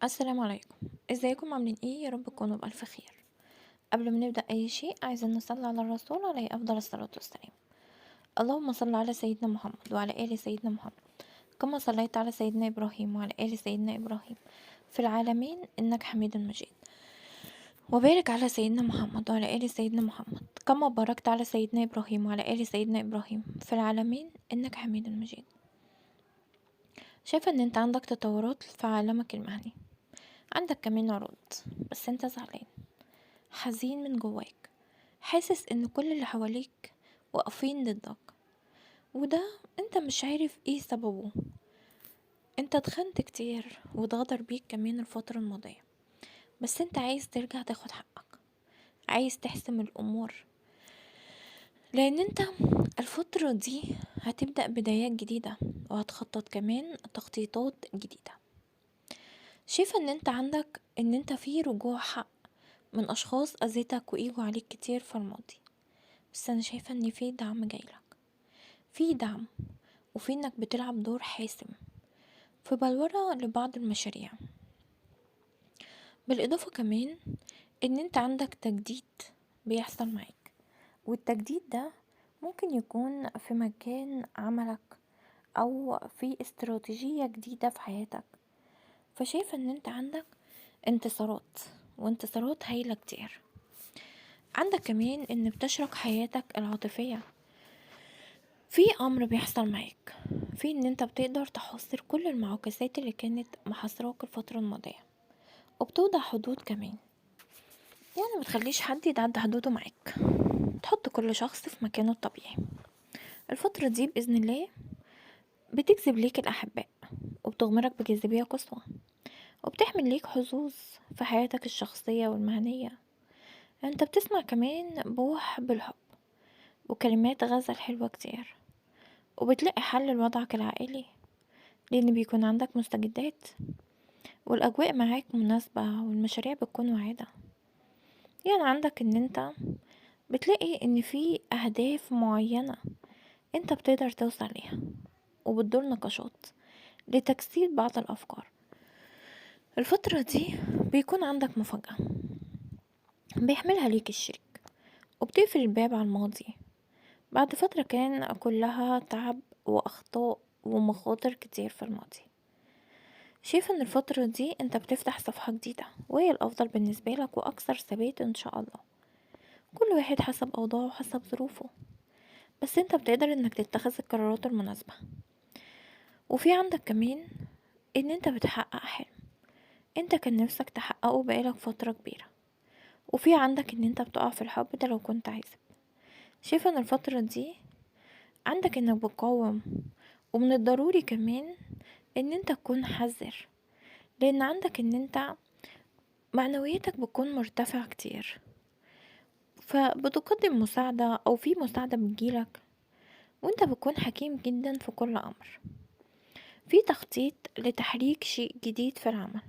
السلام عليكم. ازيكم عاملين ايه؟ يا رب تكونوا بألف خير. قبل ما نبدأ اي شيء عايزين نصلي على الرسول عليه افضل الصلاة والسلام. اللهم صل على سيدنا محمد وعلى آل سيدنا محمد كما صليت على سيدنا إبراهيم وعلى آل سيدنا إبراهيم في العالمين إنك حميد مجيد. وبارك على سيدنا محمد وعلى آل سيدنا محمد كما باركت على سيدنا إبراهيم وعلى آل سيدنا إبراهيم في العالمين إنك حميد مجيد. شايفة إن انت عندك تطورات في عالمك المهني، عندك كمان عروض، بس انت زعلان، حزين من جواك، حاسس ان كل اللي حواليك واقفين ضدك، وده انت مش عارف ايه سببه. انت اتخنت كتير واتغدر بيك كمان الفترة الماضية، بس انت عايز ترجع تاخد حقك، عايز تحسم الامور، لان انت الفترة دي هتبدأ بدايات جديدة وهتخطط كمان تخطيطات جديدة. شايفة ان انت عندك ان انت في رجوع حق من اشخاص اذيتك وايجوا عليك كتير في الماضي، بس انا شايفة ان في دعم جايلك، في دعم، وفي انك بتلعب دور حاسم في بلورة لبعض المشاريع. بالاضافة كمان ان انت عندك تجديد بيحصل معاك، والتجديد ده ممكن يكون في مكان عملك او في استراتيجية جديدة في حياتك. فشايفة ان انت عندك انتصارات، وانتصارات هايلة كتير. عندك كمان ان بتشرك حياتك العاطفية في امر بيحصل معاك، في ان انت بتقدر تحصر كل المعاكسات اللي كانت محاصراك الفترة الماضية، وبتوضع حدود كمان، يعني متخليش حد يتعدى حدوده معاك، تحط كل شخص في مكانه الطبيعي. الفترة دي بإذن الله بتجذب ليك الأحباء، وبتغمرك بجاذبية قصوى، وبتحمل ليك حظوظ في حياتك الشخصية والمهنية. انت بتسمع كمان بوح بالحب وكلمات غزل حلوة كتير، وبتلاقي حل لوضعك العائلي، لأن بيكون عندك مستجدات، والأجواء معاك مناسبة، والمشاريع بتكون واعدة. يعني عندك ان انت بتلاقي ان في اهداف معينة انت بتقدر توصل ليها، وبتدور نقاشات لتجسيد بعض الافكار. الفترة دي بيكون عندك مفاجأة بيحملها ليك الشريك، وبتقفل الباب على الماضي بعد فترة كان كلها تعب واخطاء ومخاطر كتير في الماضي. شايفة ان الفترة دي انت بتفتح صفحة جديدة، وهي الافضل بالنسبة لك واكثر ثبات ان شاء الله. كل واحد حسب اوضاعه وحسب ظروفه، بس انت بتقدر انك تتخذ القرارات المناسبة. وفي عندك كمان ان انت بتحقق حلم انت كان نفسك تحققه بقالك فترة كبيرة، وفي عندك ان انت بتقع في الحب ده لو كنت عايزه. شايفة ان الفترة دي عندك انك بتقاوم، ومن الضروري كمان ان انت تكون حذر، لان عندك ان انت معنوياتك بتكون مرتفعة كتير، فبتقدم مساعدة او في مساعدة بتجيلك، وانت بتكون حكيم جدا في كل امر، في تخطيط لتحريك شيء جديد في العمل.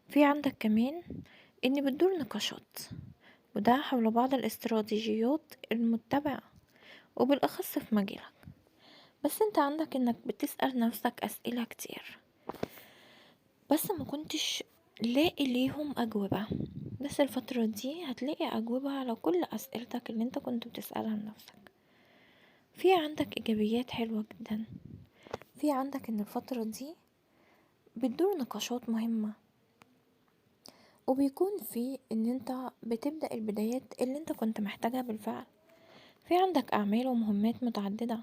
في عندك كمان ان بتدور نقاشات، وده حول بعض الاستراتيجيات المتبعة، وبالأخص في مجالك. بس انت عندك انك بتسأل نفسك أسئلة كتير، بس ما كنتش لاقي ليهم أجوبة، بس الفترة دي هتلاقي أجوبة على كل أسئلتك اللي انت كنت بتسألها لنفسك. في عندك إيجابيات حلوة جدا، في عندك ان الفترة دي بتدور نقاشات مهمة، وبيكون في ان انت بتبدأ البدايات اللي انت كنت محتاجها بالفعل. في عندك اعمال ومهمات متعددة،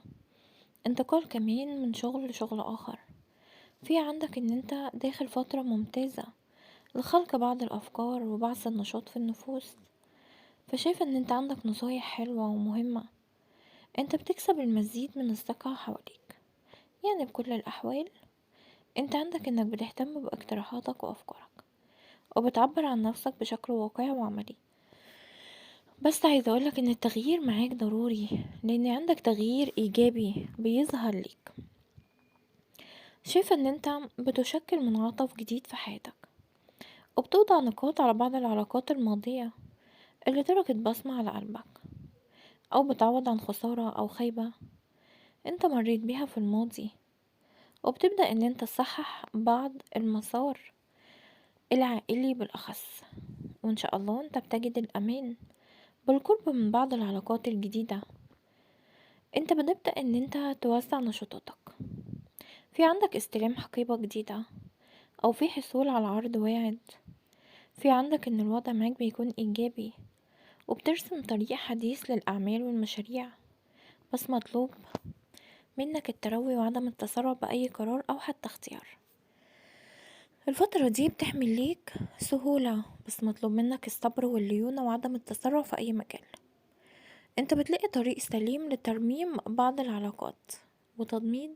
انتقال كمان من شغل لشغل اخر. في عندك ان انت داخل فترة ممتازة لخلق بعض الافكار وبعث النشاط في النفوس. فشايفة ان انت عندك نصايح حلوة ومهمة، انت بتكسب المزيد من الثقة حواليك. يعني بكل الاحوال انت عندك انك بتهتم باقتراحاتك وافكارك، وبتعبر عن نفسك بشكل واقعي وعملي. بس عايزة اقولك ان التغيير معاك ضروري، لان عندك تغيير ايجابي بيظهر ليك. شايفة ان انت بتشكل منعطف جديد في حياتك، وبتوضع نقاط على بعض العلاقات الماضية اللي تركت بصمة على قلبك، او بتعوض عن خسارة او خيبة انت مريت بيها في الماضي، وبتبدأ ان انت تصحح بعض المسار العائلي بالأخص، وإن شاء الله أنت بتجد الأمان بالقرب من بعض العلاقات الجديدة. أنت بتبدأ إن أنت توسع نشاطاتك، في عندك استلام حقيبة جديدة، أو في حصول على عرض واعد، في عندك إن الوضع معاك بيكون إيجابي، وبترسم طريق حديث للأعمال والمشاريع. بس مطلوب منك التروي وعدم التسرع بأي قرار أو حتى اختيار. الفترة دي بتحمل ليك سهولة، بس مطلوب منك الصبر والليونة وعدم التسرع في أي مجال. انت بتلاقي طريق سليم لترميم بعض العلاقات وتضميد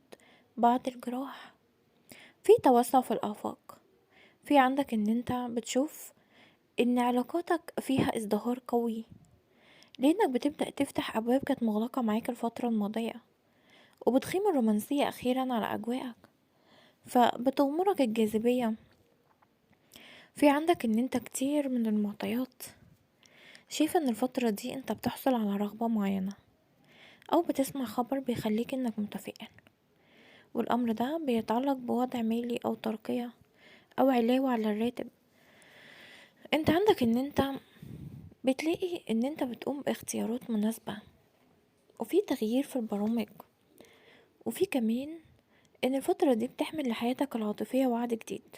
بعض الجراح، في توسع في الآفاق، في عندك ان انت بتشوف ان علاقاتك فيها ازدهار قوي، لانك بتبدأ تفتح ابواب كانت مغلقة معاك الفترة الماضية، وبتخيم الرومانسية اخيرا على اجواءك، فبتغمرك الجاذبية. في عندك ان انت كتير من المعطيات شايفة ان الفترة دي انت بتحصل على رغبة معينة، او بتسمع خبر بيخليك انك متفائل، والامر ده بيتعلق بوضع مالي او ترقية او علاوة على الراتب. انت عندك ان انت بتلاقي ان انت بتقوم باختيارات مناسبة، وفي تغيير في البرامج، وفي كمان ان الفترة دي بتحمل لحياتك العاطفية وعد جديد.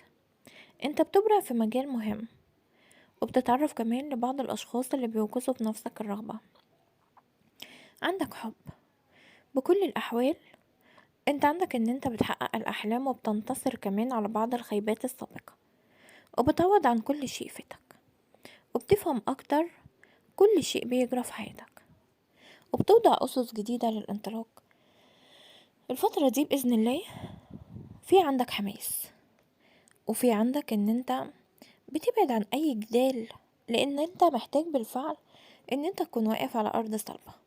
انت بتبرع في مجال مهم، وبتتعرف كمان لبعض الاشخاص اللي بيوقظوا في نفسك الرغبة. عندك حب بكل الاحوال، انت عندك ان انت بتحقق الاحلام وبتنتصر كمان على بعض الخيبات السابقة، وبتعوض عن كل شيء فاتك، وبتفهم اكتر كل شيء بيجرى في حياتك، وبتوضع اسس جديدة للانطلاق. الفترة دي بإذن الله في عندك حماس، وفي عندك ان انت بتبعد عن اي جدال، لان انت محتاج بالفعل ان انت تكون واقف على ارض صلبة.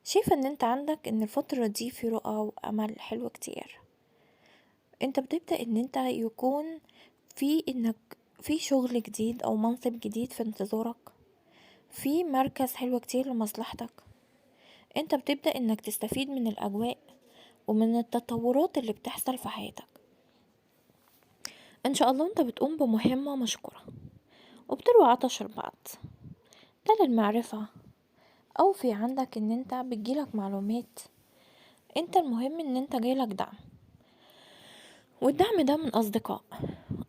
شايفة ان انت عندك ان الفترة دي في رؤى وامل حلوة كتير. انت بتبدأ ان انت يكون في انك في شغل جديد او منصب جديد في انتظارك، في مركز حلو كتير لمصلحتك. انت بتبدأ انك تستفيد من الاجواء ومن التطورات اللي بتحصل في حياتك. ان شاء الله انت بتقوم بمهمة مشكورة، وبتروي عطش البعض ده للمعرفة، او في عندك ان انت بتجيلك معلومات. انت المهم ان انت جايلك دعم، والدعم ده من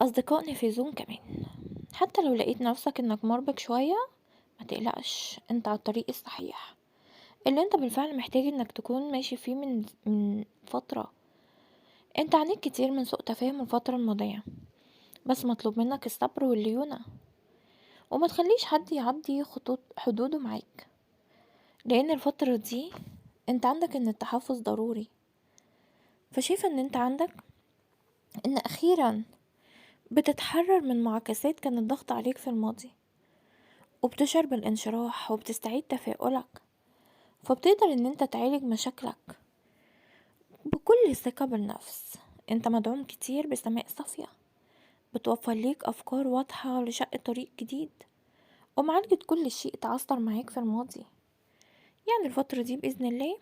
اصدقاء نفيذون كمان. حتى لو لقيت نفسك انك مربك شوية، ما تقلقش، انت على الطريق الصحيح اللي انت بالفعل محتاج انك تكون ماشي فيه من فترة. انت عانيت كتير من سوء تفاهم الفترة الماضية، بس مطلوب منك الصبر والليونة، وما تخليش حد يعدي خطوط حدوده معاك، لان الفترة دي انت عندك ان التحفظ ضروري. فشايفة ان انت عندك ان اخيرا بتتحرر من معاكسات كانت ضغط عليك في الماضي، وبتشعر بالانشراح وبتستعيد تفاؤلك، فبتقدر ان انت تعالج مشاكلك بكل ثقة بالنفس. انت مدعوم كتير بسماء صافية بتوفر ليك افكار واضحة لشق طريق جديد، ومعالجة كل شيء اتعثر معاك في الماضي. يعني الفترة دي بإذن الله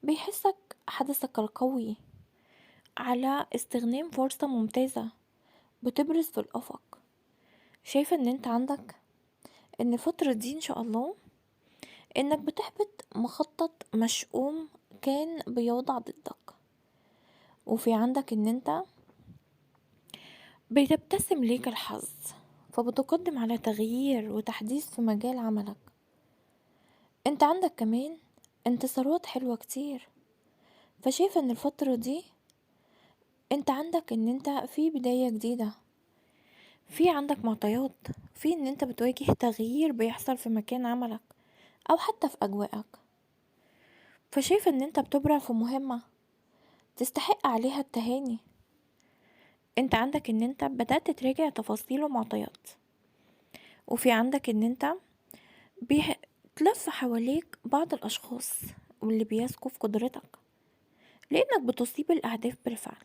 بيحسك حدثك القوي على استغنام فرصة ممتازة بتبرز في الأفق. شايفة ان انت عندك ان الفترة دي ان شاء الله انك بتحبط مخطط مشؤوم كان بيوضع ضدك، وفي عندك ان انت بيتبتسم ليك الحظ، فبتقدم على تغيير وتحديث في مجال عملك. انت عندك كمان انتصارات حلوة كتير، فشايفة ان الفترة دي انت عندك ان انت في بداية جديدة، في عندك معطيات في ان انت بتواجه تغيير بيحصل في مكان عملك او حتى في اجواءك. فشايفة ان انت بتبرع في مهمة تستحق عليها التهاني. انت عندك ان انت بدأت تراجع تفاصيل ومعطيات، وفي عندك ان انت بتلف حواليك بعض الاشخاص واللي بيثقوا في قدرتك، لانك بتصيب الاهداف بالفعل.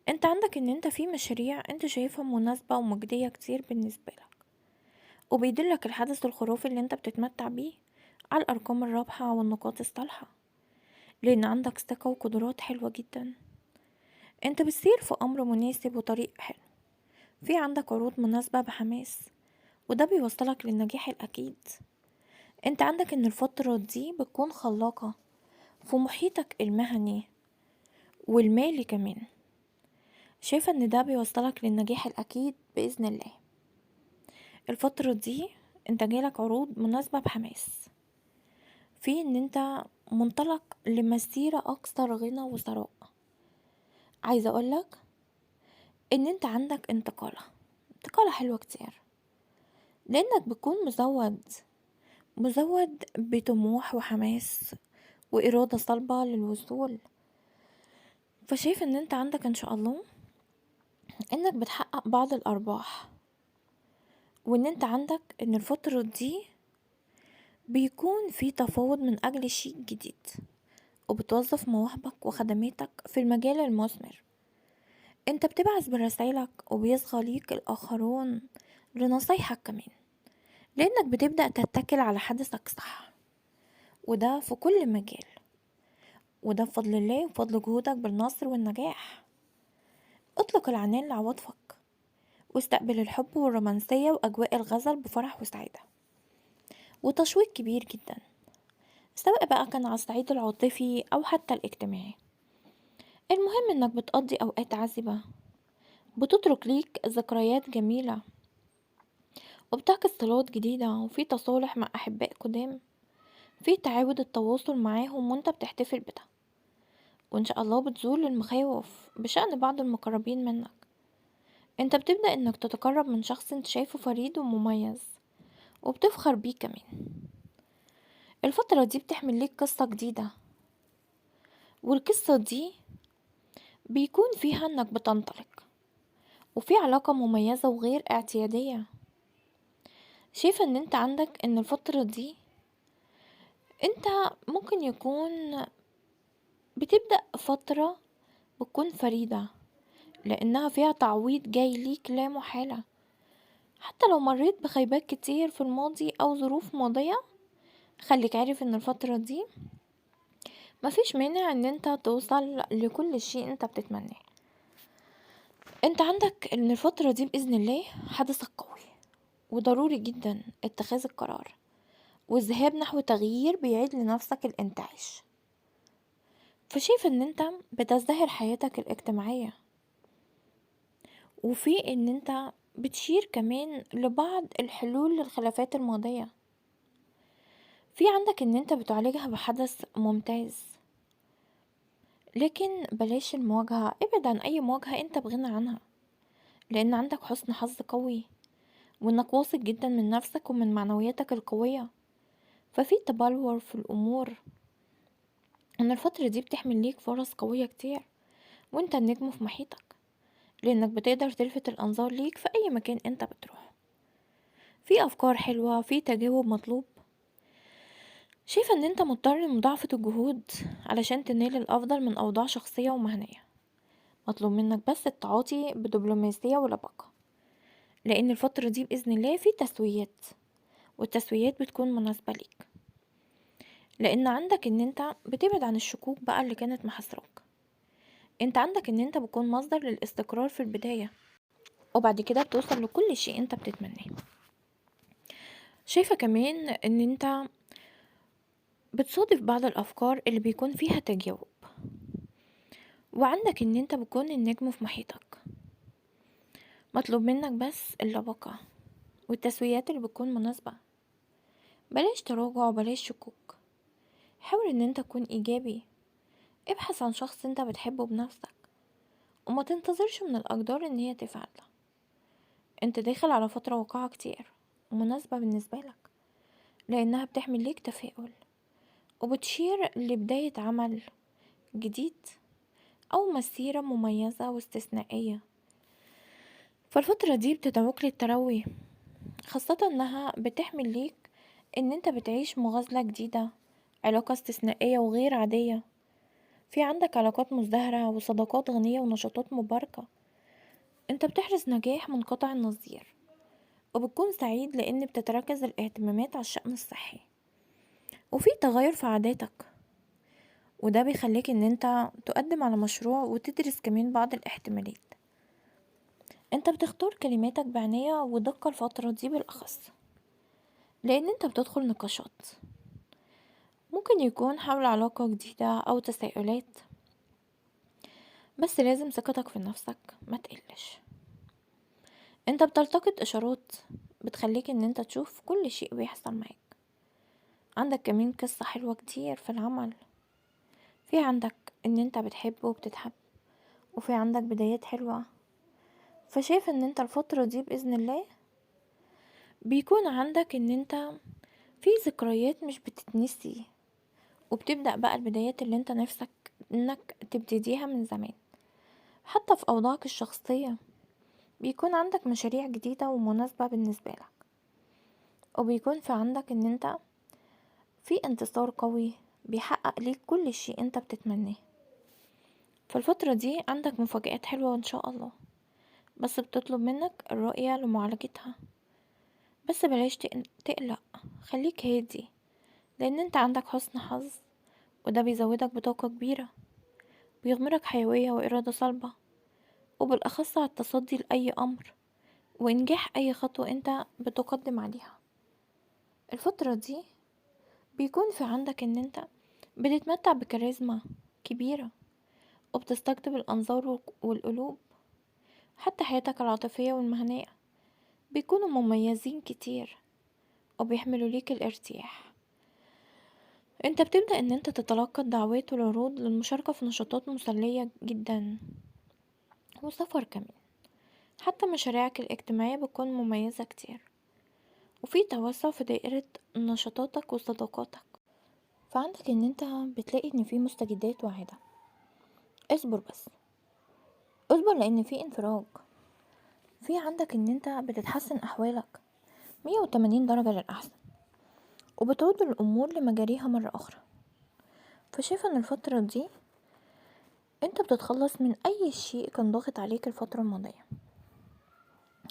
انت عندك ان انت في مشاريع انت شايفها مناسبة ومجدية كتير بالنسبة لك، وبيدلك الحدث الخرافي اللي انت بتتمتع بيه على الارقام الرابحة والنقاط الصالحة، لان عندك ثقة وقدرات حلوة جدا. انت بتسير في امر مناسب وطريق حلو، في عندك عروض مناسبة بحماس، وده بيوصلك للنجاح الأكيد. انت عندك ان الفترة دي بتكون خلاقة في محيطك المهني والمالي كمان. شايفة ان ده بيوصلك للنجاح الأكيد بإذن الله. الفترة دي انت جالك عروض مناسبة بحماس، في ان انت منطلق لمسيرة أكثر غنى وثراء. عايزة أقولك ان انت عندك انتقالة حلوة كتير، لأنك بتكون مزود بطموح وحماس وإرادة صلبة للوصول. فشايف ان انت عندك ان شاء الله انك بتحقق بعض الأرباح، وان انت عندك ان الفترة دي بيكون في تفاوض من أجل شيء جديد، وبتوظف مواهبك وخدماتك في المجال المثمر. انت بتبعث برسائلك وبيصغى ليك الآخرون لنصايحك كمان، لأنك بتبدأ تتكل على حدثك صح، وده في كل مجال، وده بفضل الله وفضل جهودك بالنصر والنجاح. اطلق العنان لعواطفك، واستقبل الحب والرومانسية وأجواء الغزل بفرح وسعادة وتشويق كبير جدا، سواء بقى كان على الصعيد العاطفي أو حتى الاجتماعي. المهم انك بتقضي أوقات عذبة، بتترك ليك ذكريات جميلة، وبتعكس صلات جديدة، وفي تصالح مع أحباء قدام، في تعاود التواصل معاهم وانت بتحتفل بده. وان شاء الله بتزول المخاوف بشأن بعض المقربين منك. انت بتبدأ انك تتقرب من شخص انت شايفه فريد ومميز، وبتفخر بيه كمان. الفترة دي بتحمل ليك قصة جديدة، والقصة دي بيكون فيها انك بتنطلق، وفي علاقة مميزة وغير اعتيادية. شايفة ان انت عندك ان الفترة دي انت ممكن يكون بتبدأ فترة بتكون فريدة، لانها فيها تعويض جاي ليك لا محالة. حتى لو مريت بخيبات كتير في الماضي او ظروف ماضية، خليك عارف ان الفترة دي مفيش مانع ان انت توصل لكل شيء انت بتتمناه. انت عندك ان الفترة دي بإذن الله حدثك قوي، وضروري جدا اتخاذ القرار والذهاب نحو تغيير بيعيد لنفسك الانتعاش. فشايف ان انت بتزدهر حياتك الاجتماعية، وفي ان انت بتشير كمان لبعض الحلول للخلافات الماضية. في عندك ان انت بتعالجها بحدث ممتاز، لكن بلاش المواجهة، ابعد عن اي مواجهة انت بغنى عنها، لان عندك حسن حظ قوي، وانك واثق جدا من نفسك ومن معنوياتك القوية. ففي تبلور في الامور، ان الفترة دي بتحمل ليك فرص قوية كتير، وانت النجم في محيطك، لانك بتقدر تلفت الانظار ليك في اي مكان انت بتروح. في افكار حلوة، في تجاوب مطلوب. شايفة ان انت مضطر لمضاعفة الجهود علشان تنال الافضل من اوضاع شخصية ومهنية. مطلوب منك بس التعاطي بدبلوماسية ولباقة، لان الفترة دي بإذن الله في تسويات، والتسويات بتكون مناسبة ليك، لان عندك ان انت بتبعد عن الشكوك بقى اللي كانت محاصراك. انت عندك ان انت بتكون مصدر للاستقرار في البداية، وبعد كده بتوصل لكل شيء انت بتتمناه. شايفة كمان ان انت بتصادف بعض الافكار اللي بيكون فيها تجاوب، وعندك ان انت بتكون النجم في محيطك. مطلوب منك بس اللباقة والتسويات اللي بتكون مناسبة. بلاش تراجع وبلاش شكوك، حاول ان انت تكون ايجابي. ابحث عن شخص انت بتحبه بنفسك، وما تنتظرش من الاقدار ان هي تفعل. انت داخل على فترة واقعة كتير ومناسبة بالنسبة لك، لانها بتحمل ليك تفاؤل، وبتشير لبداية عمل جديد او مسيرة مميزة واستثنائية. فالفترة دي بتدعوك للتروي، خاصة انها بتحمل ليك ان انت بتعيش مغازلة جديدة، علاقة استثنائية وغير عادية. في عندك علاقات مزدهرة وصداقات غنية ونشاطات مباركة. انت بتحرز نجاح منقطع النظير، وبتكون سعيد لان بتتركز الاهتمامات على الشأن الصحي، وفي تغير في عاداتك، وده بيخليك ان انت تقدم على مشروع وتدرس كمان بعض الاحتمالات. انت بتختار كلماتك بعناية ودقة الفترة دي بالأخص، لأن انت بتدخل نقاشات ممكن يكون حول علاقة جديدة أو تساؤلات، بس لازم ثقتك في نفسك ما تقلش. انت بتلتقط إشارات بتخليك ان انت تشوف كل شيء بيحصل معاك. عندك كمان قصة حلوة كتير في العمل، في عندك ان انت بتحب وبتتحب، وفي عندك بدايات حلوة. فشايف ان انت الفترة دي بإذن الله بيكون عندك ان انت في ذكريات مش بتتنسي، وبتبدأ بقى البدايات اللي انت نفسك انك تبتديها من زمان. حتى في أوضاعك الشخصية بيكون عندك مشاريع جديدة ومناسبة بالنسبة لك، وبيكون في عندك ان انت في انتصار قوي بيحقق ليك كل شيء انت بتتمناه. في الفترة دي عندك مفاجآت حلوة ان شاء الله، بس بتطلب منك الرؤية لمعالجتها. بس بلاش تقلق، خليك هادي، لان انت عندك حسن حظ، وده بيزودك بطاقة كبيرة، بيغمرك حيوية وإرادة صلبة، وبالأخص على التصدي لأي أمر وإنجاح أي خطوة انت بتقدم عليها. الفترة دي بيكون في عندك ان انت بتتمتع بكاريزما كبيرة، وبتستقطب الأنظار والقلوب. حتى حياتك العاطفية والمهنية بيكونوا مميزين كتير، وبيحملوا ليك الارتياح. انت بتبدأ ان انت تتلقى الدعوات والعروض للمشاركة في نشاطات مسلية جدا، وسفر كمان. حتى مشاريعك الاجتماعية بتكون مميزة كتير، وفي توسع في دائرة نشاطاتك وصداقاتك. فعندك ان انت بتلاقي ان في مستجدات واعدة. اصبر بس، اصبر، لان في انفراج. في عندك ان انت بتتحسن احوالك 180 درجة للأحسن، وبتعود الأمور لمجاريها مرة أخرى. فشايفة ان الفترة دي انت بتتخلص من اي شيء كان ضاغط عليك الفترة الماضية،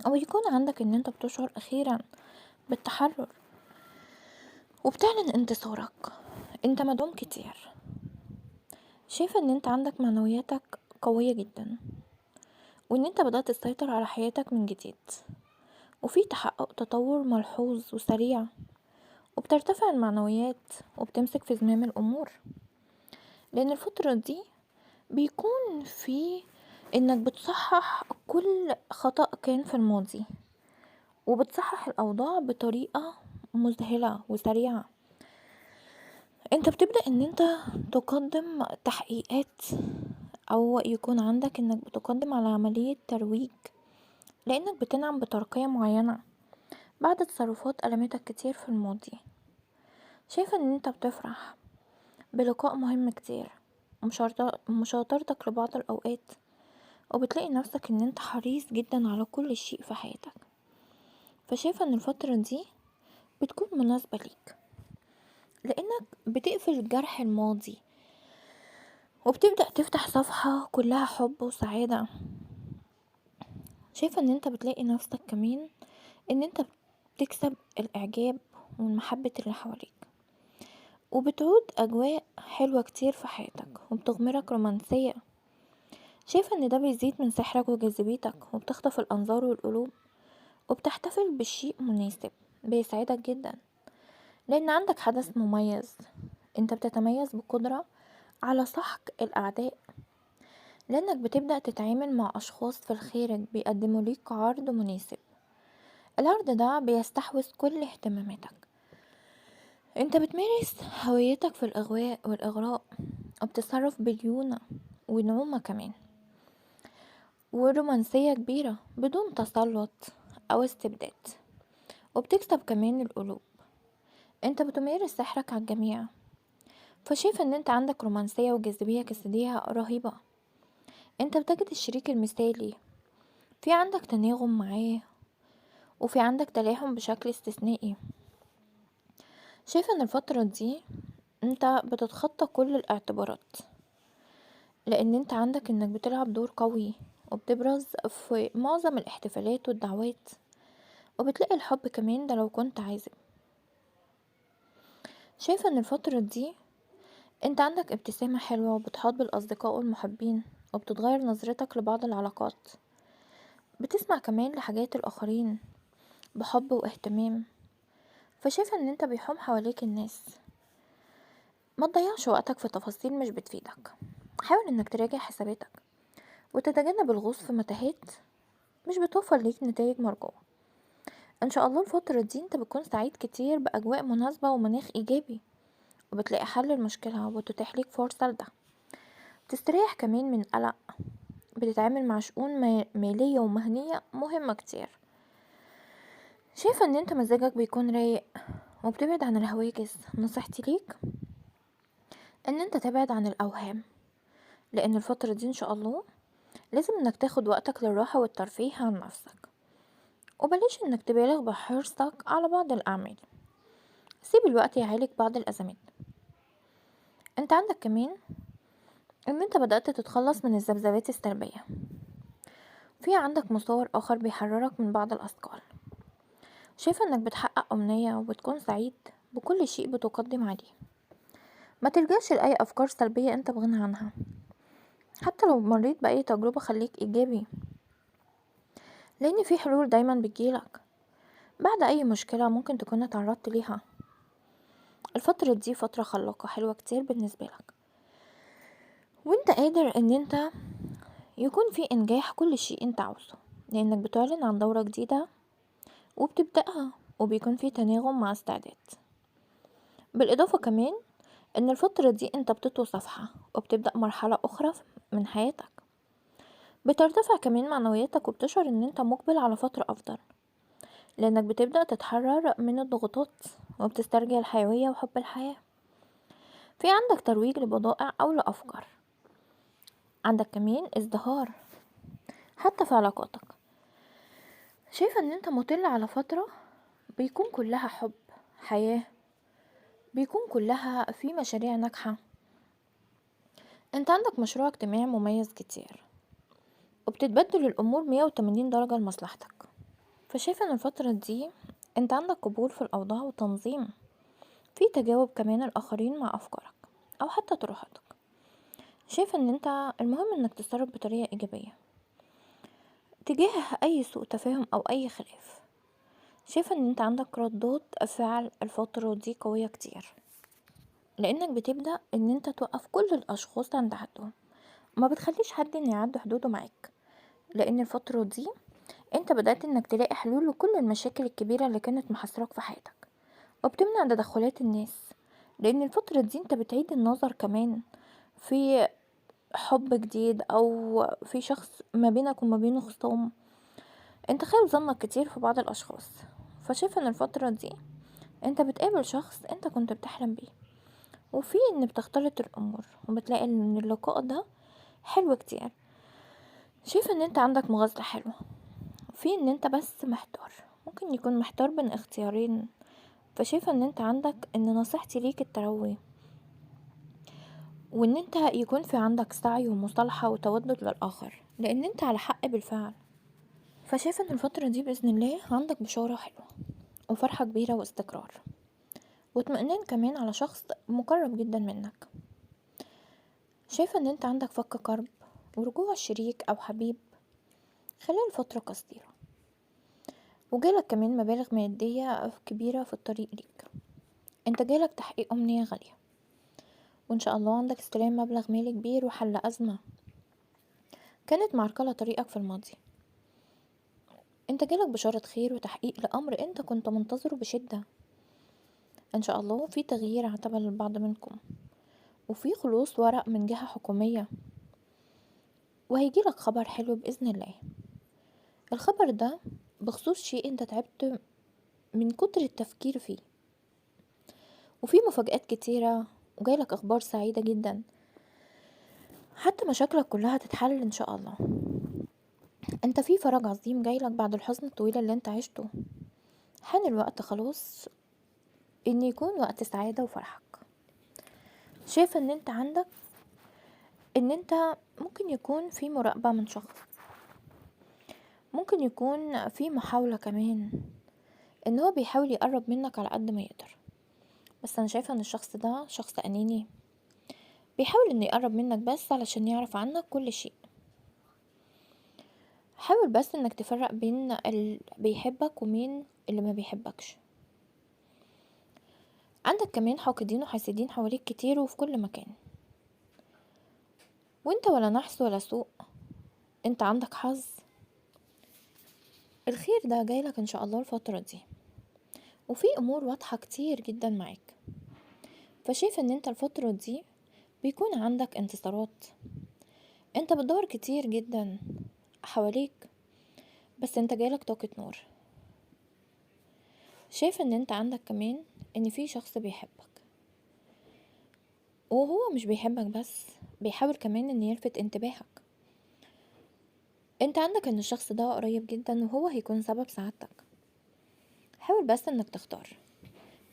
او يكون عندك ان انت بتشعر اخيرا بالتحرر، وبتعلن انتصارك. انت مدعوم كتير. شايفة ان انت عندك معنوياتك قوية جدا، وان انت بدأت تسيطر على حياتك من جديد، وفي تحقق تطور ملحوظ وسريع، وبترتفع المعنويات وبتمسك في زمام الامور. لان الفترة دي بيكون في انك بتصحح كل خطأ كان في الماضي، وبتصحح الاوضاع بطريقة مذهلة وسريعة. انت بتبدأ ان انت تقدم تحقيقات، او يكون عندك انك بتقدم على عملية ترويج، لانك بتنعم بترقية معينة بعد تصرفات ألمتك كتير في الماضي. شايفة ان انت بتفرح بلقاء مهم كتير، مشاطرتك لبعض الأوقات، وبتلاقي نفسك ان انت حريص جدا على كل شيء في حياتك. فشايفة ان الفترة دي بتكون مناسبة ليك، لانك بتقفل الجرح الماضي، وبتبدأ تفتح صفحة كلها حب وسعادة. شايفة ان انت بتلاقي نفسك كمان ان انت بتكسب الاعجاب والمحبة اللي حواليك، وبتعود اجواء حلوة كتير في حياتك وبتغمرك رومانسية. شايفة ان ده بيزيد من سحرك وجاذبيتك، وبتخطف الانظار والقلوب، وبتحتفل بشيء مناسب بيسعدك جدا، لان عندك حدث مميز. انت بتتميز بقدرة على سحق الاعداء، لانك بتبدأ تتعامل مع اشخاص في الخارج بيقدموا ليك عرض مناسب. العرض ده بيستحوذ كل اهتماماتك. انت بتمارس هويتك في الاغواء والاغراء، وبتتصرف بليونة ونعومة كمان، ورومانسية كبيرة بدون تسلط او استبداد، وبتكسب كمان القلوب. انت بتمارس سحرك على الجميع. فشايفة ان انت عندك رومانسية وجاذبية جسدية رهيبة. انت بتجد الشريك المثالي، في عندك تناغم معاه، وفي عندك تلاحم بشكل استثنائي. شايفة ان الفترة دي انت بتتخطى كل الاعتبارات، لان انت عندك انك بتلعب دور قوي، وبتبرز في معظم الاحتفالات والدعوات، وبتلاقي الحب كمان ده لو كنت عايزة. شايفة ان الفترة دي انت عندك ابتسامة حلوة، وبتحاط بالاصدقاء والمحبين، وبتتغير نظرتك لبعض العلاقات. بتسمع كمان لحاجات الآخرين بحب واهتمام، فشايفة ان انت بيحوم حواليك الناس. ما تضيعش وقتك في تفاصيل مش بتفيدك، حاول انك تراجع حساباتك وتتجنب الغوص في متاهات مش بتوفر ليك نتائج مرجوة. ان شاء الله الفترة دي انت بتكون سعيد كتير بأجواء مناسبة ومناخ ايجابي، وبتلاقي حل المشكلة وتتيح ليك فرصة لده. تستريح كمان من قلق، بتتعامل مع شؤون مالية ومهنية مهمة كتير. شايفة ان انت مزاجك بيكون رايق وبتبعد عن الهواجس. نصيحتي ليك ان انت تبعد عن الاوهام، لان الفترة دي ان شاء الله لازم انك تاخد وقتك للراحة والترفيه عن نفسك، وبلاش انك تبالغ بحرصك على بعض الاعمال. سيب الوقت يعالج بعض الازمات. انت عندك كمان ان انت بدأت تتخلص من الذبذبات السلبية، في عندك مصور اخر بيحررك من بعض الاثقال. شايفة انك بتحقق امنية وبتكون سعيد بكل شيء بتقدم عليه. ما تلجاش لأي افكار سلبية انت بغنى عنها، حتى لو مريت بأي تجربة خليك ايجابي، لان في حلول دايما بتجيلك بعد اي مشكلة ممكن تكون اتعرضت ليها. الفترة دي فترة خلاقة حلوة كتير بالنسبة لك، وانت قادر ان انت يكون في انجاح كل شيء انت عاوزه، لانك بتعلن عن دورة جديدة وبتبدأها، وبيكون في تناغم مع استعداد. بالاضافة كمان ان الفترة دي انت بتطوي صفحة وبتبدأ مرحلة اخرى من حياتك، بترتفع كمان معنوياتك وبتشعر ان انت مقبل على فترة افضل، لانك بتبدأ تتحرر من الضغوطات وبتسترجع الحيوية وحب الحياة. في عندك ترويج لبضائع او لافكار، عندك كمان ازدهار حتى في علاقاتك. شايفة ان انت مطل على فترة بيكون كلها حب حياة، بيكون كلها في مشاريع ناجحة. انت عندك مشروع اجتماعي مميز كتير، وبتتبدل الامور 180 درجة لمصلحتك. فشايفة ان الفترة دي انت عندك قبول في الاوضاع وتنظيم، في تجاوب كمان الاخرين مع افكارك او حتى طروحاتك. شايفة ان انت المهم انك تتصرف بطريقة ايجابية تجاه اي سوء تفاهم او اي خلاف. شايفة ان انت عندك ردود افعال الفترة دي قوية كتير، لانك بتبدأ ان انت توقف كل الاشخاص عند حدهم، ما بتخليش حد ان يعدي حدوده معاك، لان الفترة دي انت بدأت انك تلاقي حلول لكل المشاكل الكبيرة اللي كانت محاصراك في حياتك، وبتمنع تدخلات الناس، لان الفترة دي انت بتعيد النظر كمان في حب جديد او في شخص ما بينك وما بينه خصام. انت خايف ظنك كتير في بعض الاشخاص، فشايف ان الفترة دي انت بتقابل شخص انت كنت بتحلم بيه، وفي ان بتختلط الامور وبتلاقي ان اللقاء ده حلو كتير. شايفة ان انت عندك مغازلة حلوة، في ان انت بس محتار، ممكن يكون محتار بين اختيارين. فشايفة ان انت عندك ان نصيحتي ليك التروي، وان انت يكون في عندك سعي ومصالحة وتودد للآخر، لان انت على حق بالفعل. فشايفة ان الفترة دي بإذن الله عندك بشارة حلوة وفرحة كبيرة واستقرار واطمئنان كمان على شخص مقرب جدا منك. شايفة ان انت عندك فك كرب ورجوع شريك او حبيب خلال فترة قصيرة، وجالك كمان مبالغ مادية كبيرة في الطريق ليك. انت جالك تحقيق امنية غالية، وان شاء الله عندك استلام مبلغ مالي كبير وحل ازمة كانت معرقلة طريقك في الماضي. انت جالك بشارة خير وتحقيق لامر انت كنت منتظره بشدة. ان شاء الله في تغيير عتبة للبعض منكم، وفي خلوص ورق من جهة حكومية، وهيجيلك خبر حلو بإذن الله. الخبر ده بخصوص شيء انت تعبت من كتر التفكير فيه، وفي مفاجآت كتيرة وجايلك اخبار سعيدة جدا، حتى مشاكلك كلها تتحل ان شاء الله. انت في فرج عظيم جايلك بعد الحزن الطويل اللي انت عشته. حان الوقت خلاص ان يكون وقت سعادة وفرحك. شايفة ان انت عندك ان انت ممكن يكون في مراقبة من شخص، ممكن يكون في محاولة كمان ان هو بيحاول يقرب منك على قد ما يقدر، بس انا شايفة ان الشخص ده شخص اناني بيحاول انه يقرب منك بس علشان يعرف عنك كل شيء. حاول بس انك تفرق بين اللي بيحبك ومين اللي ما بيحبكش. عندك كمان حاقدين وحاسدين حواليك كتير وفي كل مكان، وانت ولا نحس ولا سوء، انت عندك حظ. الخير ده جايلك ان شاء الله الفترة دي، وفي امور واضحة كتير جدا معاك. فشايف ان انت الفترة دي بيكون عندك انتصارات. انت بتدور كتير جدا حواليك، بس انت جايلك طاقة نور. شايف ان انت عندك كمان ان في شخص بيحبك، وهو مش بيحبك بس، بيحاول كمان ان يلفت انتباهك. انت عندك ان الشخص ده قريب جدا وهو هيكون سبب سعادتك. حاول بس انك تختار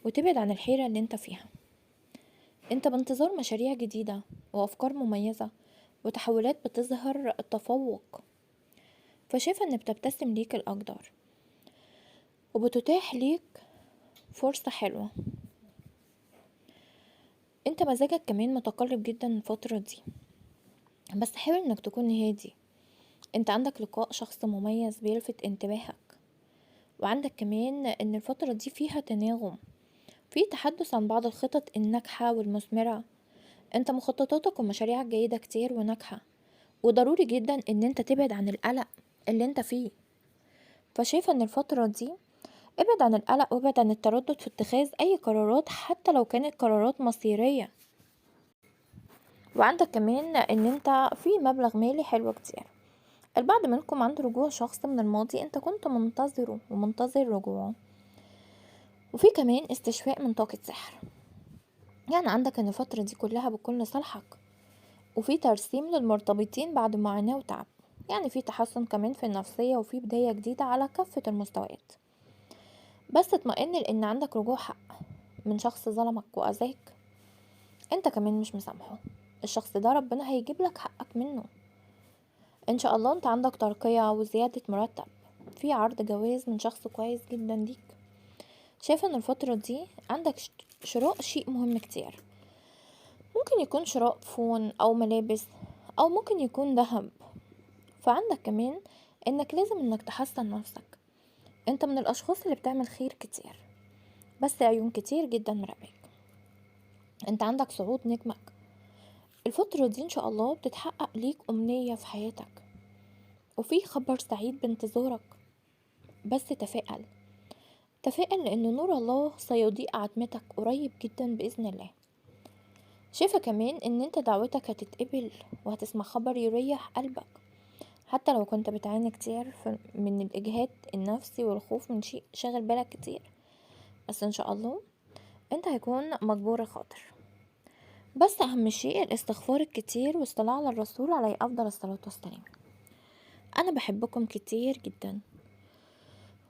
وتبعد عن الحيرة اللي انت فيها. انت بانتظار مشاريع جديدة وافكار مميزة وتحولات بتظهر التفوق. فشايفة ان بتبتسم ليك الاقدار وبتتاح ليك فرصة حلوة. انت مزاجك كمان متقلب جدا الفترة دي، بس حاول انك تكون هادي. انت عندك لقاء شخص مميز بيلفت انتباهك، وعندك كمان ان الفترة دي فيها تناغم، في تحدث عن بعض الخطط الناجحة والمثمرة. انت مخططاتك ومشاريعك جيدة كتير وناجحة، وضروري جدا ان انت تبعد عن القلق اللي انت فيه. فشايفة ان الفترة دي ابعد عن القلق وابعد عن التردد في اتخاذ اي قرارات حتى لو كانت قرارات مصيرية. وعندك كمان ان انت في مبلغ مالي حلو كتير. البعض منكم عنده رجوع شخص من الماضي انت كنت منتظره ومنتظر رجوعه، وفي كمان استشفاء من طاقة سحر. يعني عندك ان الفترة دي كلها بتكون لصالحك، وفي ترسيم للمرتبطين بعد معاناة وتعب. يعني في تحسن كمان في النفسية وفي بداية جديدة على كافة المستويات. بس اطمئن لان عندك رجوع حق من شخص ظلمك واذاك، انت كمان مش مسامحه. الشخص ده ربنا هيجيب لك حقك منه ان شاء الله. انت عندك ترقية وزيادة مرتب، في عرض جواز من شخص كويس جدا ليك. شايفة ان الفترة دي عندك شراء شيء مهم كتير. ممكن يكون شراء فون او ملابس، او ممكن يكون ذهب. فعندك كمان انك لازم انك تحسن نفسك. انت من الاشخاص اللي بتعمل خير كتير، بس عيون كتير جدا مراقبك. انت عندك صعود نجمك الفترة دي ان شاء الله، بتتحقق ليك امنية في حياتك، وفي خبر سعيد بانتظارك. بس تفائل تفائل لان نور الله سيضيء عتمتك قريب جدا باذن الله. شايفة كمان ان انت دعوتك هتتقبل، وهتسمع خبر يريح قلبك. حتى لو كنت بتعاني كتير من الاجهاد النفسي والخوف من شيء شاغل بالك كتير، بس ان شاء الله انت هيكون مجبور الخاطر. بس اهم شيء الاستغفار الكتير واستطلاع على الرسول عليه افضل الصلاة والسلام. انا بحبكم كتير جدا،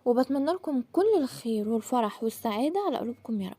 وبتمنى لكم كل الخير والفرح والسعادة على قلوبكم يا رب.